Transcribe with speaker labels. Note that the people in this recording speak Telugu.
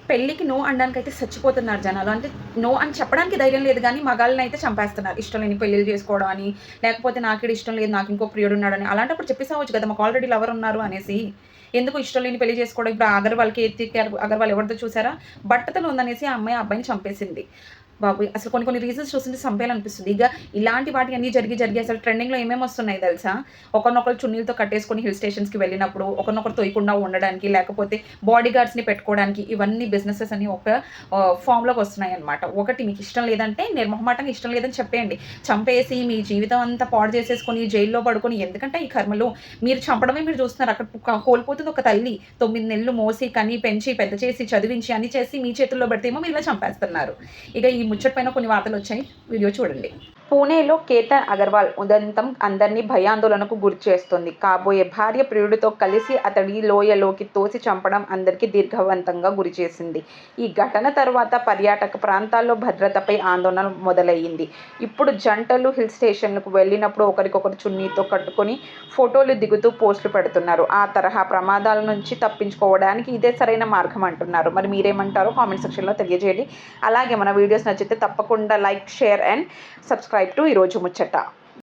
Speaker 1: పెళ్ళికి నో అనడానికైతే చచ్చిపోతున్నారు జనాలు. అంటే నో అని చెప్పడానికి ధైర్యం లేదు గానీ, మగాళ్ళనైతే చంపేస్తున్నారు. ఇష్టం లేని పెళ్ళిళ్ళు చేసుకోవడం అని, లేకపోతే నాకీడ ఇష్టం లేదు, నాకు ఇంకో ప్రియుడున్నాడని. అలాంటప్పుడు చెప్పేసేవచ్చు కదా! మాకు ఆల్రెడీ లవర్ ఉన్నారు అనేసి. ఎందుకు ఇష్టం లేని పెళ్లి చేసుకోవడం. ఇప్పుడు ఆ అగర్వాల్‌కి కీర్తి అగర్వాల్ ఎవరిదో చూసారా? బట్టతల ఉందనేసి ఆ అమ్మాయి ఆ అబ్బాయిని చంపేసింది. బాబోయ్! అసలు కొన్ని కొన్ని రీజన్స్ చూస్తుంటే చంపేయాలనిపిస్తుంది. ఇగ ఇలాంటి వాటియన్నీ జరిగి అసలు ట్రెండింగ్‌లో ఏమేమొస్తున్నాయి తెలుసా? ఒకరినొకరు చున్నీలతో కట్టేసుకొని హిల్ స్టేషన్స్‌కి వెళ్ళినప్పుడు, ఒకరినొకరు తొయకుండా ఉండడానికి, లేకపోతే బాడీ గార్డ్స్‌ని పెట్టుకోవడానికి, ఇవన్నీ బిజినెసెస్ అని ఒక ఫార్మ్‌లోకి వస్తున్నాయన్నమాట. ఒకటి మీకు ఇష్టం లేదంటే నిర్మొహమాటంగా ఇష్టం లేదని చెప్పేయండి. చంపేసి మీ జీవితం అంతా పాడు చేసేసుకొని, జైల్‌లో పడుకొని ఎందుకంటే ఈ కర్మలు మీరు చంపడమే మీరు చూస్తున్నారు. అక్కడ కోల్పోతుంది ఒక తల్లి. 9 నెలలు మోసి, కని, పెంచి, పెద్ద చేసి, చదివించి, అన్ని చేసి మీ చేతుల్లో పెడితేమో మీరు ఇలా చంపేస్తున్నారు. ఇక ఈ ముచ్చట పైన కొన్ని వార్తలొచ్చాయి. వీడియో చూడండి. పూణేలో కేతన్ అగర్వాల్ ఉదంతం అందరినీ భయాందోళనకు గురిచేస్తోంది. కాబోయే భార్య ప్రియుడితో కలిసి అతడి లోయలోకి తోసి చంపడం అందరికీ దీర్ఘవంతంగా గురిచేసింది. ఈ ఘటన తర్వాత పర్యాటక ప్రాంతాల్లో భద్రతపై ఆందోళన మొదలయ్యింది. ఇప్పుడు జంటలు హిల్ స్టేషన్లకు వెళ్ళినప్పుడు ఒకరికొకరు చున్నీతో కట్టుకొని ఫోటోలు దిగుతూ పోస్టులు పెడుతున్నారు. ఆ తరహా ప్రమాదాల నుంచి తప్పించుకోవడానికి ఇదే సరైన మార్గం అంటున్నారు. మరి మీరేమంటారో కామెంట్ సెక్షన్‌లో తెలియజేయండి. అలాగే మన వీడియోస్ నచ్చితే తప్పకుండా like, share and subscribe to ఈరోజు ముచ్చట.